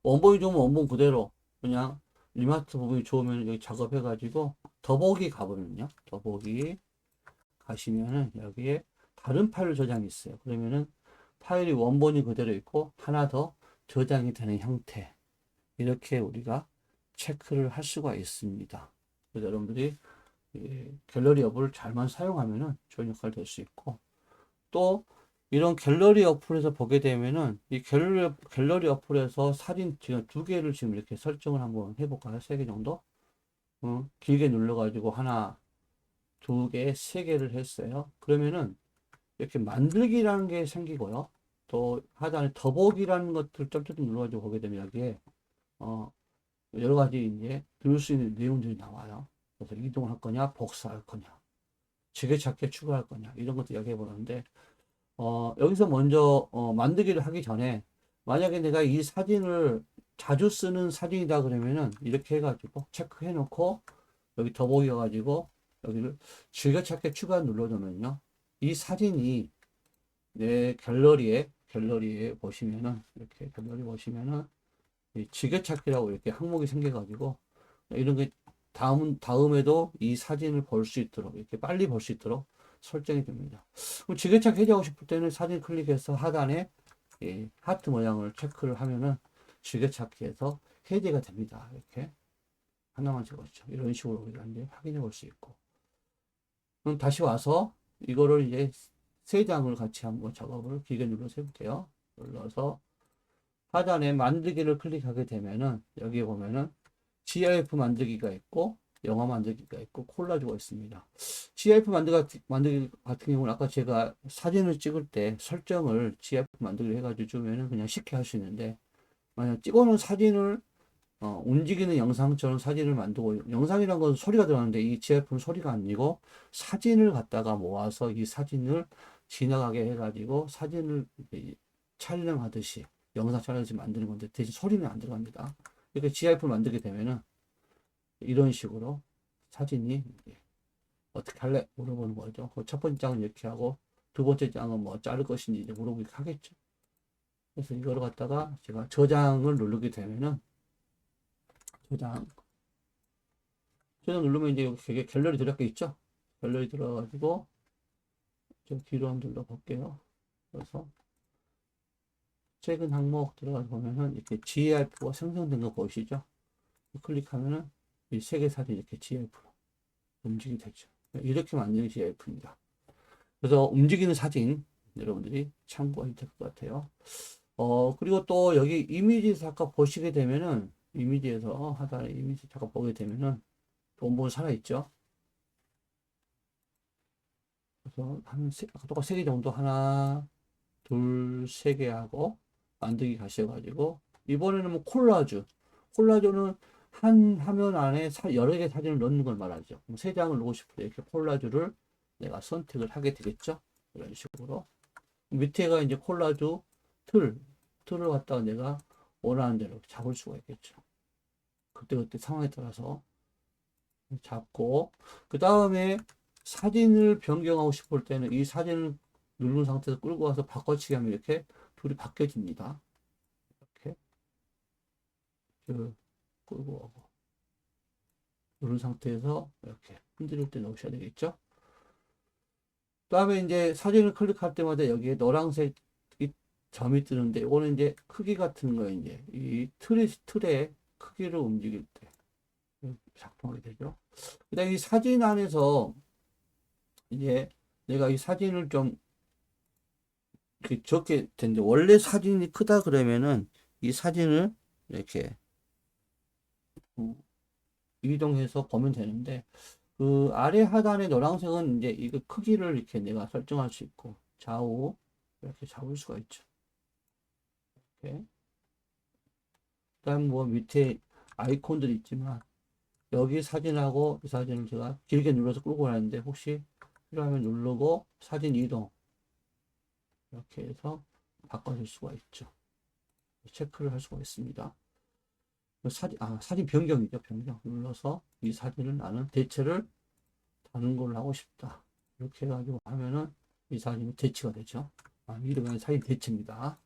원본이 좋으면 원본 그대로 그냥 리마스터 부분이 좋으면 여기 작업해가지고 더보기 가보면요. 더보기 가시면은 여기에 다른 파일 저장이 있어요. 그러면은 파일이 원본이 그대로 있고 하나 더 저장이 되는 형태 이렇게 우리가 체크를 할 수가 있습니다. 그래서 여러분들이 갤러리 어플을 잘만 사용하면은 좋은 역할 될 수 있고 또 이런 갤러리 어플에서 보게 되면은 이 갤러리 어플에서 사진 지금 두 개를 지금 이렇게 설정을 한번 해볼까요? 세 개 정도? 길게 눌러가지고 하나, 두 개, 세 개를 했어요. 그러면은 이렇게 만들기라는 게 생기고요. 또 하단에 더보기라는 것들 점점 눌러가지고 보게 되면 여기에 여러 가지 이제 들을 수 있는 내용들이 나와요. 그래서 이동할 거냐, 복사할 거냐, 지게찾기 추가할 거냐 이런 것들 이야기해 보는데 여기서 먼저 만들기를 하기 전에 만약에 내가 이 사진을 자주 쓰는 사진이다 그러면은 이렇게 해가지고 체크해 놓고 여기 더보기 가지고 여기를 즐겨찾기 추가 눌러주면요 이 사진이 내 갤러리에 보시면은 이렇게 갤러리 보시면은 이 즐겨찾기라고 이렇게 항목이 생겨가지고 이런 게 다음에도 이 사진을 볼 수 있도록 이렇게 빨리 볼 수 있도록 설정이 됩니다. 그럼 지게찾기 해제하고 싶을 때는 사진 클릭해서 하단에 하트 모양을 체크를 하면은 지게찾기에서 해제가 됩니다. 이렇게 하나만 적었죠. 이런 식으로 우리가 이제 확인해 볼 수 있고. 그럼 다시 와서 이거를 이제 세 장을 같이 한번 작업을 길게 눌러서 해볼게요. 눌러서 하단에 만들기를 클릭하게 되면은 여기 보면은 GIF 만들기가 있고 영화 만들기가 있고 콜라주가 있습니다. GIF 만들기 같은 경우는 아까 제가 사진을 찍을 때 설정을 GIF 만들기 해가지고 주면은 그냥 쉽게 할 수 있는데 만약 찍어놓은 사진을 움직이는 영상처럼 사진을 만들고 영상이란 건 소리가 들어가는데 이 GIF는 소리가 아니고 사진을 갖다가 모아서 이 사진을 지나가게 해가지고 사진을 촬영하듯이 영상 촬영하듯이 만드는 건데 대신 소리는 안 들어갑니다. 이렇게 GIF를 만들게 되면은 이런 식으로 사진이 어떻게 할래? 물어보는 거죠. 첫 번째 장은 이렇게 하고 두 번째 장은 뭐 자를 것인지 이제 물어보게 하겠죠. 그래서 이거를 갖다가 제가 저장을 누르게 되면은 저장 누르면 이제 여기 갤러리 들어가 있죠. 갤러리 들어가지고 좀 뒤로 한번 눌러볼게요. 그래서 최근 항목 들어가서 보면은 이렇게 GIF가 생성된 거 보이시죠? 클릭하면은 이 세 개 사진 이렇게 GIF로 움직이게 되죠. 이렇게 만드는 GIF입니다. 그래서 움직이는 사진 여러분들이 참고하면 될 것 같아요. 그리고 또 여기 이미지에서 아까 보시게 되면은 이미지에서 하단에 이미지 잠깐 보게 되면은 원본 살아있죠. 그래서 아까 똑같이 세 개 정도 하나, 둘, 세 개 하고 만들기 가셔가지고 이번에는 뭐 콜라주는 한 화면 안에 여러 개 사진을 넣는 걸 말하죠. 세 장을 넣고 싶을 때 이렇게 콜라주를 내가 선택을 하게 되겠죠. 이런 식으로 밑에가 이제 콜라주 틀을 갖다가 내가 원하는 대로 잡을 수가 있겠죠. 그때그때 상황에 따라서 잡고 그 다음에 사진을 변경하고 싶을 때는 이 사진을 누른 상태에서 끌고 와서 바꿔치기 하면 이렇게 둘이 바뀌어집니다. 이렇게 끌고 오고 누른 상태에서 이렇게 흔들 때 넣으셔야 되겠죠. 그 다음에 이제 사진을 클릭할 때마다 여기에 노란색 이 점이 뜨는데 이거는 이제 크기 같은 거 이제 이 틀의 크기를 움직일 때 작동하게 되죠. 그다음에 이 사진 안에서 이제 내가 이 사진을 좀 이렇게 적게 된데 원래 사진이 크다 그러면은 이 사진을 이렇게 이동해서 보면 되는데 그 아래 하단의 노란색은 이제 이거 크기를 이렇게 내가 설정할 수 있고 좌우 이렇게 잡을 수가 있죠. 이렇게. 그다음 뭐 밑에 아이콘들이 있지만 여기 사진하고 이 사진을 제가 길게 눌러서 끌고 가는데 혹시 필요하면 누르고 사진 이동 이렇게 해서 바꿔줄 수가 있죠. 체크를 할 수가 있습니다. 사진 변경이죠. 변경. 눌러서 이 사진을 나는 대체를 다른 걸로 하고 싶다. 이렇게 해가지고 하면은 이 사진이 대체가 되죠. 이름은 사진 대체입니다.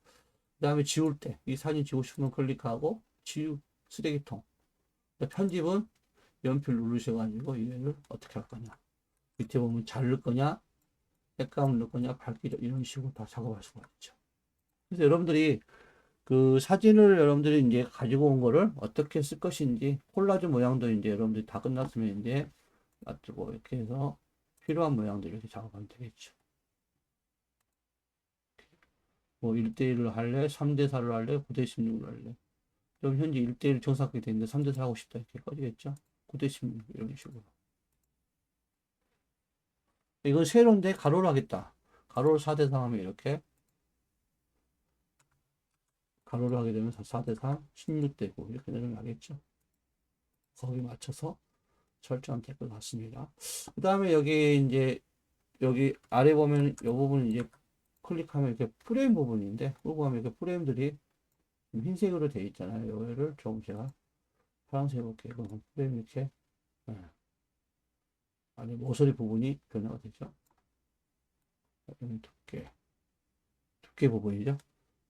그 다음에 지울 때, 이 사진 지우고 싶으면 클릭하고, 쓰레기통. 편집은 연필 누르셔가지고, 얘를 어떻게 할 거냐. 밑에 보면 자를 거냐, 색감을 넣을 거냐, 밝기죠. 이런 식으로 다 작업할 수가 있죠. 그래서 여러분들이 그 사진을 여러분들이 이제 가지고 온 거를 어떻게 쓸 것인지, 콜라주 모양도 이제 여러분들이 다 끝났으면 이제 놔두고 이렇게 해서 필요한 모양들 이렇게 작업하면 되겠죠. 뭐 1대1을 할래? 3대4를 할래? 9대16을 할래? 그럼 현재 1대1 정착이 되는데 3대4 하고 싶다. 이렇게 꺼지겠죠? 9대16 이런 식으로. 이건 세로인데 가로로 하겠다. 가로로 4대3 하면 이렇게 가로로 하게 되면 4대3, 16대9 이렇게 내려가겠죠. 거기 맞춰서 설정한 댓글 같습니다. 그 다음에 여기 이제 여기 아래 보면 이 부분 이제 클릭하면 이렇게 프레임 부분인데 끌고 가면 이렇게 프레임들이 흰색으로 되어 있잖아요. 요거를 좀 제가 파란색으로 이렇게 프레임 이렇게 안에 모서리 부분이 변화가 되죠. 두께 부분이죠.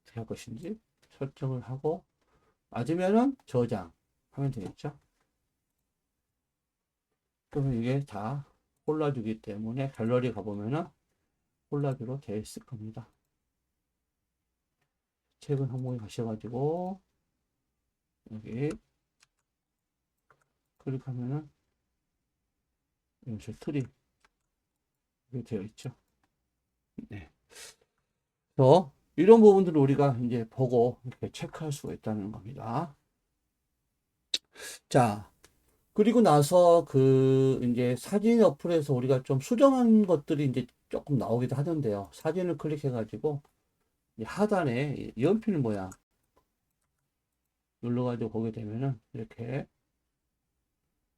어떻게 할 것인지 설정을 하고 맞으면은 저장하면 되겠죠. 그러면 이게 다 콜라주기 때문에 갤러리 가보면은 콜라주로 되어 있을 겁니다. 최근 항목에 가셔가지고 여기 클릭하면은 연출 트리 되어 있죠. 네. 그래서 이런 부분들을 우리가 이제 보고 이렇게 체크할 수가 있다는 겁니다. 자, 그리고 나서 그 이제 사진 어플에서 우리가 좀 수정한 것들이 이제 조금 나오기도 하던데요. 사진을 클릭해가지고 하단에 연필 모양 눌러가지고 보게 되면은 이렇게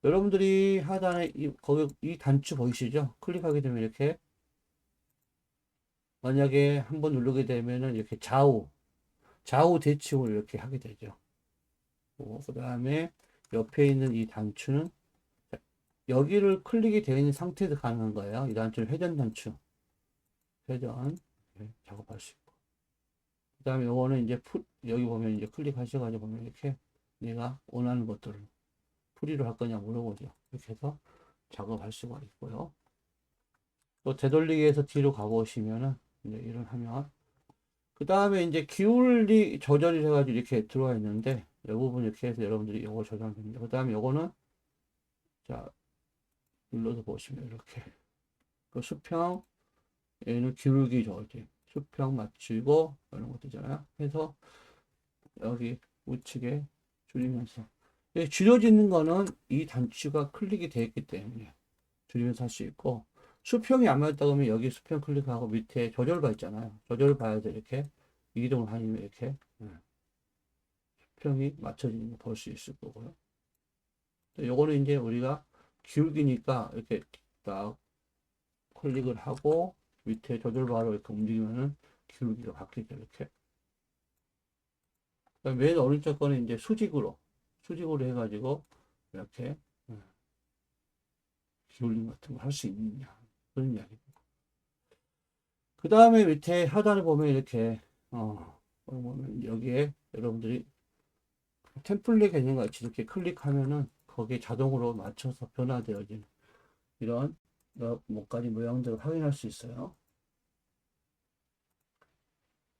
여러분들이 하단에 거기 이 단추 보이시죠? 클릭하게 되면 이렇게 만약에 한번 누르게 되면은 이렇게 좌우 대칭을 이렇게 하게 되죠. 그 다음에 옆에 있는 이 단추는 여기를 클릭이 되어 있는 상태에서 가능한 거예요. 이 단추는 회전 단추. 회전. 작업할 수 있고. 그 다음에 요거는 이제 여기 보면 이제 클릭하셔가지고 보면 이렇게 내가 원하는 것들을 풀이로 할 거냐 물어보죠. 이렇게 해서 작업할 수가 있고요. 또 되돌리기해서 뒤로 가보시면은 이제 이런 하면 그 다음에 이제 기울기 조절이 해가지고 이렇게 들어와 있는데 이 부분 이렇게 해서 여러분들이 이거 조절하면 됩니다. 그 다음에 요거는 자 눌러서 보시면 이렇게 그 수평 얘는 기울기 조절 수평 맞추고 이런 것도 있잖아요. 해서 여기 우측에 줄이면서 줄여지는 거는 이 단추가 클릭이 되어 있기 때문에 줄이면서 할 수 있고 수평이 안 맞다 그러면 여기 수평 클릭하고 밑에 조절바 있잖아요. 조절바에서 이렇게 이동을 하면 이렇게 수평이 맞춰지는 거 볼 수 있을 거고요. 요거는 이제 우리가 기울기니까 이렇게 딱 클릭을 하고 밑에 조절바로 이렇게 움직이면은 기울기가 바뀌죠. 이렇게. 맨 오른쪽 거는 이제 수직으로 해가지고 이렇게 기울림 같은 거 할 수 있느냐 그런 이야기입니다. 그 다음에 밑에 하단에 보면 이렇게 보면 여기에 여러분들이 템플릿 개념 같이 이렇게 클릭하면은 거기에 자동으로 맞춰서 변화되어지는 이런 몇 가지 모양들을 확인할 수 있어요.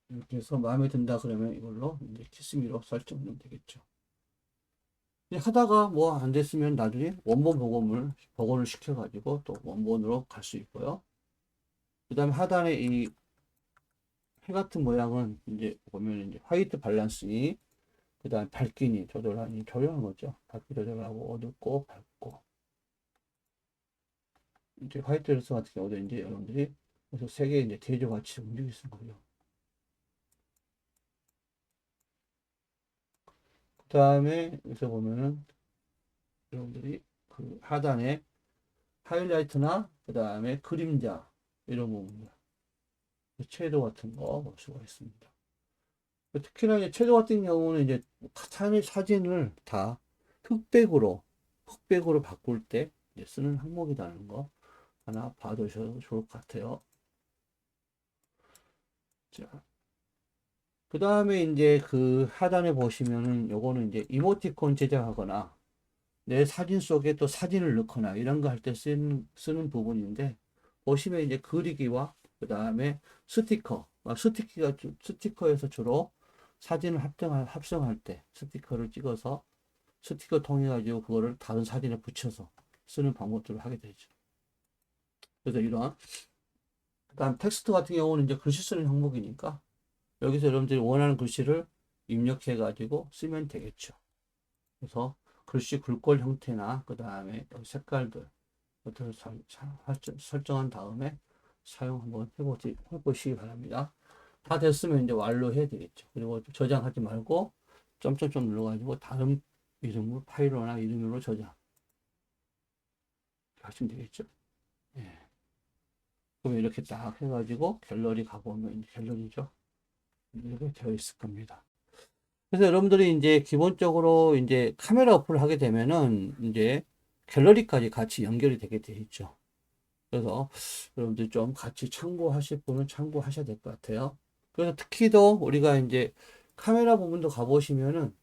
이렇게 해서 마음에 든다 그러면 이걸로 이제 키스미로 설정하면 되겠죠. 하다가 뭐 안 됐으면 나중에 원본 복원을 시켜가지고 또 원본으로 갈 수 있고요. 그 다음에 하단에 이 해 같은 모양은 이제 보면 이제 화이트 밸런스니 그 다음에 밝기니 조절하는 거죠. 밝기 조절하고 어둡고 밝고 이제 화이트 밸런스 같은 경우도 이제 여러분들이 그래서 세 개 이제 대조 같이 움직일 수 있는 거죠. 그 다음에 여기서 보면은 여러분들이 그 하단에 하이라이트나 그 다음에 그림자 이런 부분들 채도 같은 거 볼 수가 있습니다. 특히나 이제 채도 같은 경우는 이제 사진을 다 흑백으로 바꿀 때 이제 쓰는 항목이라는 거 하나 봐두셔도 좋을 것 같아요. 자, 그 다음에 이제 그 하단에 보시면은 요거는 이제 이모티콘 제작하거나 내 사진 속에 또 사진을 넣거나 이런 거 할 때 쓰는 부분인데 보시면 이제 그리기와 그 다음에 스티커에서 주로 사진을 합성할 때 스티커를 찍어서 스티커 통해 가지고 그거를 다른 사진에 붙여서 쓰는 방법들을 하게 되죠. 그래서 이런 그다음 텍스트 같은 경우는 이제 글씨 쓰는 항목이니까 여기서 여러분들이 원하는 글씨를 입력해 가지고 쓰면 되겠죠. 그래서 글씨 글꼴 형태나 그 다음에 색깔들 것들을 설정한 다음에 사용 한번 해보시기 바랍니다. 다 됐으면 이제 완료해야 되겠죠. 그리고 저장하지 말고 점점점 눌러가지고 다른 이름으로 파일로나 이름으로 저장 하시면 되겠죠. 예. 그럼 이렇게 딱 해가지고 갤러리 가보면 이제 갤러리죠. 이렇게 되어 있을 겁니다. 그래서 여러분들이 이제 기본적으로 이제 카메라 어플을 하게 되면은 이제 갤러리까지 같이 연결이 되게 되어 있죠. 그래서 여러분들 좀 같이 참고하실 분은 참고하셔야 될 것 같아요. 그래서 특히 더 우리가 이제 카메라 부분도 가보시면은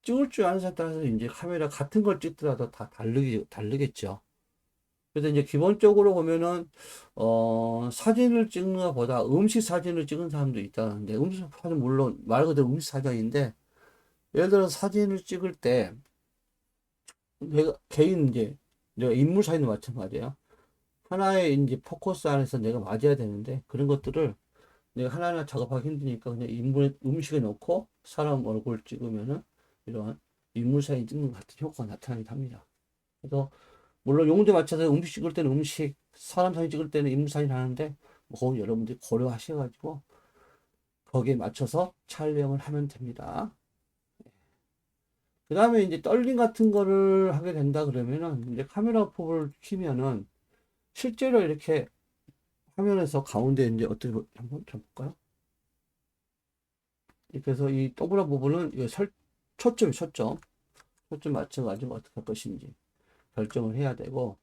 찍을 줄 아는 사람에 따라서 이제 카메라 같은 걸 찍더라도 다 다르겠죠. 그래서 이제 기본적으로 보면은, 사진을 찍는 것보다 음식 사진을 찍은 사람도 있다는데, 음식 사진 물론 말 그대로 음식 사진인데, 예를 들어 사진을 찍을 때, 내가 개인 이제, 내가 인물 사진도 마찬가지예요. 하나의 이제 포커스 안에서 내가 맞아야 되는데 그런 것들을 내가 하나하나 작업하기 힘드니까 그냥 인물 음식에 넣고 사람 얼굴 찍으면은 이런 인물 사진 찍는 것 같은 효과가 나타나긴 합니다. 그래서 물론 용도에 맞춰서 음식 찍을 때는 음식, 사람 사진 찍을 때는 인물 사진 하는데 뭐 여러분들이 고려하셔가지고 거기에 맞춰서 촬영을 하면 됩니다. 그 다음에 이제 떨림 같은 거를 하게 된다 그러면은 이제 카메라 폼을 키면은 실제로 이렇게 화면에서 가운데 이제 어떻게 한번 볼까요? 그래서 이 동그란 부분은 이 초점 맞춰가지고 어떻게 할 것인지 결정을 해야 되고,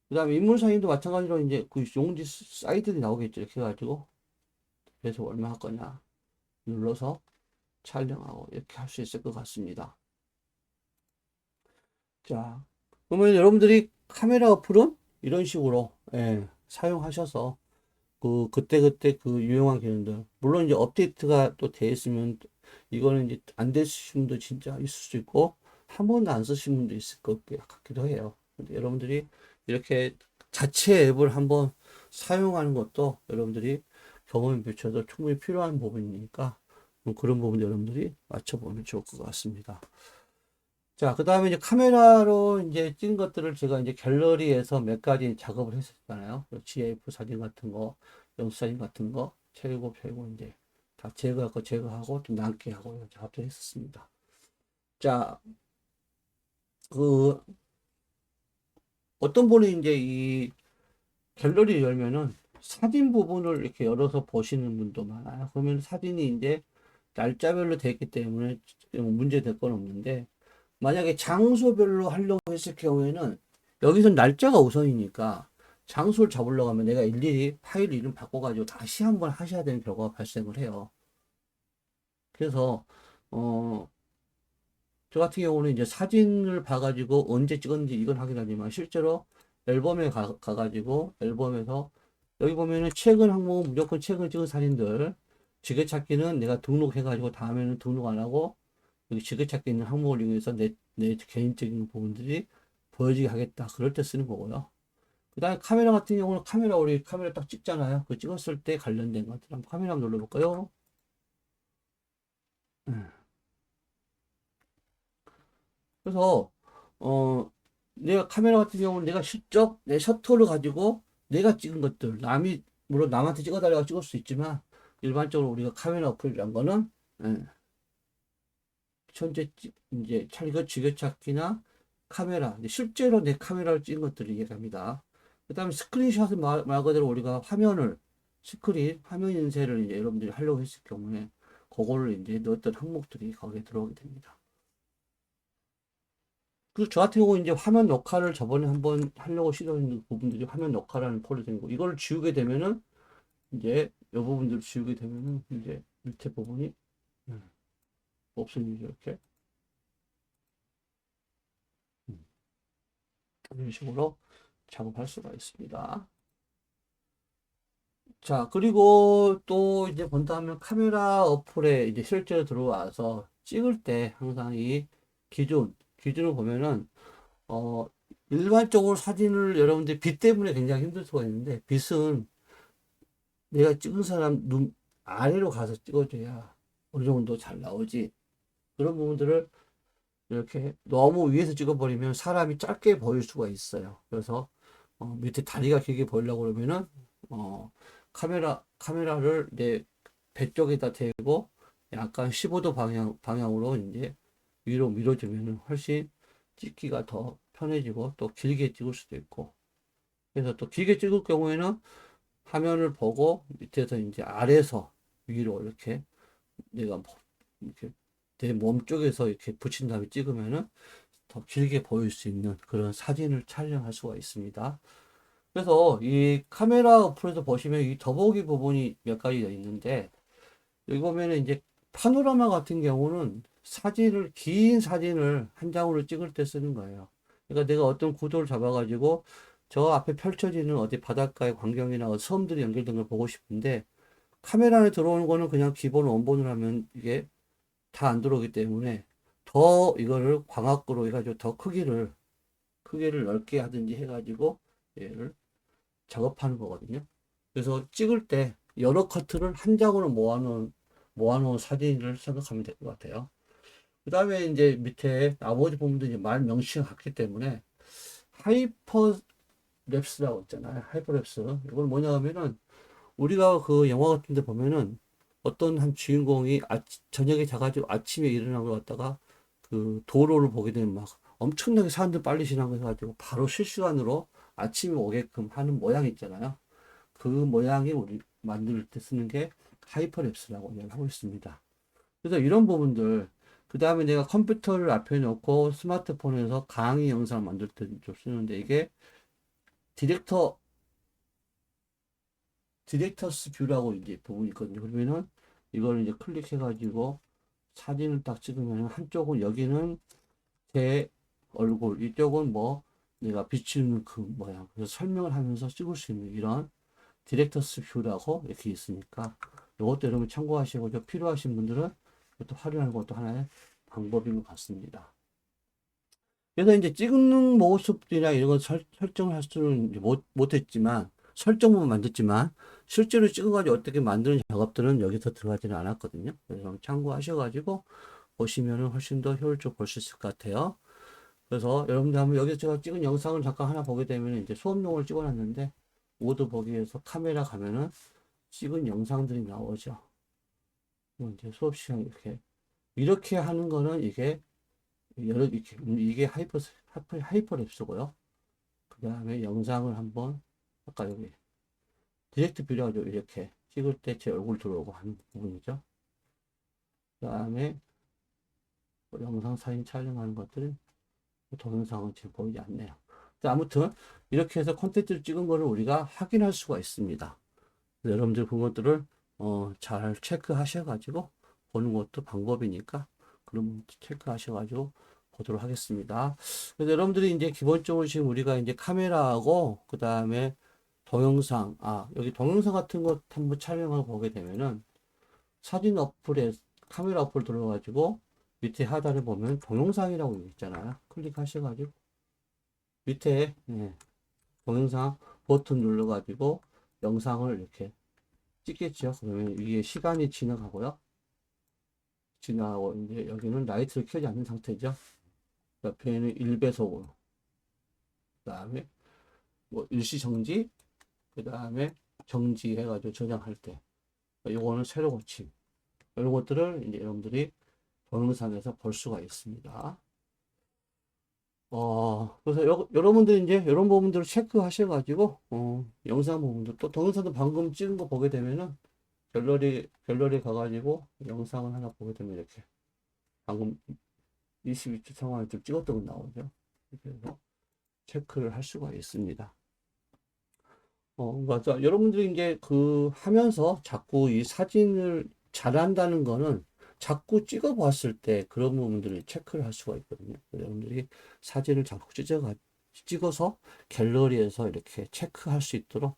그 다음에 인물 사진도 마찬가지로 이제 그 용지 사이드들이 나오겠죠. 이렇게 해가지고 그래서 얼마 할 거냐 눌러서 촬영하고 이렇게 할 수 있을 것 같습니다. 자, 그러면 여러분들이 카메라 어플은 이런 식으로 사용하셔서 그때그때 그 유용한 기능들. 물론 이제 업데이트가 또 돼 있으면 이거는 이제 안 되신 분도 진짜 있을 수 있고, 한 번도 안 쓰신 분도 있을 것 같기도 해요. 근데 여러분들이 이렇게 자체 앱을 한번 사용하는 것도 여러분들이 경험에 비춰서 충분히 필요한 부분이니까 그런 부분 여러분들이 맞춰보면 좋을 것 같습니다. 자, 그 다음에 이제 카메라로 이제 찍은 것들을 제가 이제 갤러리에서 몇 가지 작업을 했었잖아요. GIF 사진 같은 거, 영수 사진 같은 거, 최고, 최고 이제 다 제거하고 좀 남게 하고 작업을 했었습니다. 자, 그, 어떤 분이 이제 이 갤러리 열면은 사진 부분을 이렇게 열어서 보시는 분도 많아요. 그러면 사진이 이제 날짜별로 되어 있기 때문에 문제 될 건 없는데, 만약에 장소별로 하려고 했을 경우에는 여기서 날짜가 우선이니까 장소를 잡으려고 하면 내가 일일이 파일 이름 바꿔가지고 다시 한번 하셔야 되는 경우가 발생을 해요. 그래서 어, 저 같은 경우는 이제 사진을 봐가지고 언제 찍었는지 이건 확인하지만 실제로 앨범에 가가지고 앨범에서 여기 보면은 최근 항목은 무조건 최근 찍은 사진들, 지게찾기는 내가 등록해가지고 다음에는 등록 안 하고 여기 지게찾기 있는 항목을 이용해서 내 개인적인 부분들이 보여지게 하겠다. 그럴 때 쓰는 거고요. 그 다음에 카메라 같은 경우는 우리 카메라 딱 찍잖아요. 그 찍었을 때 관련된 것들 한번 카메라 한번 눌러볼까요? 음. 그래서 내가 카메라 같은 경우는 내가 실적 내 셔터를 가지고 내가 찍은 것들 물론 남한테 찍어달라고 찍을 수 있지만 일반적으로 우리가 카메라 어플이란 거는 예, 현재 이제 찰거 지게찾기나 카메라 실제로 내 카메라를 찍은 것들을 얘기합니다. 그 다음에 스크린샷은 말 그대로 우리가 화면을 스크린 화면 인쇄를 이제 여러분들이 하려고 했을 경우에 그거를 이제 넣었던 항목들이 거기에 들어오게 됩니다. 그 저 같은 경우 이제 화면 녹화를 저번에 한번 하려고 시도했는 부분들이 화면 녹화라는 폴더인고 이걸 지우게 되면은 이제 이 부분들을 지우게 되면은 이제 밑에 부분이 없어지죠. 이렇게 이런 식으로 작업할 수가 있습니다. 자, 그리고 또 이제 본다면 카메라 어플에 이제 실제로 들어와서 찍을 때 항상 이 기준을 보면은, 어, 일반적으로 사진을 여러분들 빛 때문에 굉장히 힘들 수가 있는데, 빛은 내가 찍은 사람 눈 아래로 가서 찍어줘야 어느 정도 잘 나오지. 그런 부분들을 이렇게 너무 위에서 찍어버리면 사람이 짧게 보일 수가 있어요. 그래서 밑에 다리가 길게 보이려고 그러면은 어, 카메라를 이제 배 쪽에다 대고 약간 15도 방향으로 이제 위로 밀어주면은 훨씬 찍기가 더 편해지고 또 길게 찍을 수도 있고. 그래서 또 길게 찍을 경우에는 화면을 보고 밑에서 이제 아래에서 위로 이렇게 내가 이렇게 내 몸 쪽에서 이렇게 붙인 다음에 찍으면은 더 길게 보일 수 있는 그런 사진을 촬영할 수가 있습니다. 그래서 이 카메라 어플에서 보시면 이 더보기 부분이 몇 가지가 있는데 여기 보면은 이제 파노라마 같은 경우는 긴 사진을 한 장으로 찍을 때 쓰는 거예요. 그러니까 내가 어떤 구도를 잡아가지고 저 앞에 펼쳐지는 어디 바닷가의 광경이나 섬들이 연결된 걸 보고 싶은데 카메라 안에 들어오는 거는 그냥 기본 원본을 하면 이게 다 안 들어오기 때문에 더 이거를 광학으로 해가지고 더 크기를 넓게 하든지 해가지고 얘를 작업하는 거거든요. 그래서 찍을 때 여러 커트를 한 장으로 모아놓은 사진을 생각하면 될 것 같아요. 그 다음에 이제 밑에 나머지 부분도 이제 말 명칭이 같기 때문에 하이퍼랩스라고 있잖아요. 하이퍼랩스. 이건 뭐냐 하면은 우리가 그 영화 같은 데 보면은 어떤 한 주인공이 저녁에 자가지고 아침에 일어나고 왔다가 그 도로를 보게 되면 막 엄청나게 사람들 빨리 지나가가지고 바로 실시간으로 아침이 오게끔 하는 모양이 있잖아요. 그 모양이 우리 만들 때 쓰는 게 하이퍼랩스라고 이야기하고 있습니다. 그래서 이런 부분들, 그 다음에 내가 컴퓨터를 앞에 놓고 스마트폰에서 강의 영상을 만들 때 좀 쓰는데 이게 디렉터, 디렉터스 뷰라고 이제 부분이 있거든요. 그러면은 이걸 이제 클릭해가지고 사진을 딱 찍으면 한쪽은 여기는 제 얼굴, 이쪽은 뭐 내가 비추는 그 모양. 그래서 설명을 하면서 찍을 수 있는 이런 디렉터스 뷰라고 이렇게 있으니까 이것도 여러분 참고하시고 필요하신 분들은 이것도 활용하는 것도 하나의 방법인 것 같습니다. 그래서 이제 찍는 모습이나 이런 걸 설정을 할 수는 이제 못했지만 설정만 만졌지만 실제로 찍어가지고 어떻게 만드는 작업들은 여기서 들어가지는 않았거든요. 그래서 참고하셔가지고 보시면은 훨씬 더 효율적으로 볼 수 있을 것 같아요. 그래서 여러분들 한번 여기서 제가 찍은 영상을 잠깐 하나 보게 되면 이제 수업용을 찍어놨는데 모두 보기 위해서 카메라 가면은 찍은 영상들이 나오죠. 뭐 이제 수업 시간 이렇게 하는 거는 이게 하이퍼랩스고요. 그 다음에 영상을 한번 아까 여기 디렉트 뷰라고 이렇게 찍을 때 제 얼굴 들어오고 하는 부분이죠. 그 다음에 영상 사진 촬영하는 것들은 동영상은 지금 보이지 않네요. 아무튼 이렇게 해서 콘텐츠를 찍은 거를 우리가 확인할 수가 있습니다. 여러분들 그것들을 잘 체크하셔가지고 보는 것도 방법이니까 그럼 체크하셔가지고 보도록 하겠습니다. 그래서 여러분들이 이제 기본적으로 지금 우리가 이제 카메라하고 그 다음에 동영상, 여기 동영상 같은 것 한번 촬영하고 보게 되면은 사진 어플에 카메라 어플 들어가지고 밑에 하단에 보면 동영상이라고 있잖아요. 클릭하셔가지고 밑에 동영상 버튼 눌러가지고 영상을 이렇게 찍겠죠. 그러면 위에 시간이 지나가고요. 지나가고 이제 여기는 라이트를 켜지 않는 상태죠. 옆에는 1배속으로. 그 다음에 뭐 일시 정지, 그 다음에 정지 해가지고 저장할 때. 요거는 새로 고침. 이런 것들을 이제 여러분들이 동영상에서 볼 수가 있습니다. 그래서 여러분들 이제 이런 부분들을 체크하셔가지고, 영상 부분들, 또 동영상도 방금 찍은 거 보게 되면은, 갤러리 가가지고, 영상을 하나 보게 되면 이렇게, 방금 22초 상황을 좀 찍었던 거 나오죠. 그래서 체크를 할 수가 있습니다. 맞아. 여러분들이 이제 하면서 자꾸 이 사진을 잘한다는 거는 자꾸 찍어 봤을 때 그런 부분들을 체크를 할 수가 있거든요. 여러분들이 사진을 자꾸 찍어서 갤러리에서 이렇게 체크할 수 있도록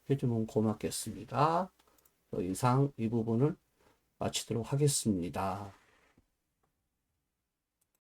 해주면 고맙겠습니다. 이상 이 부분을 마치도록 하겠습니다.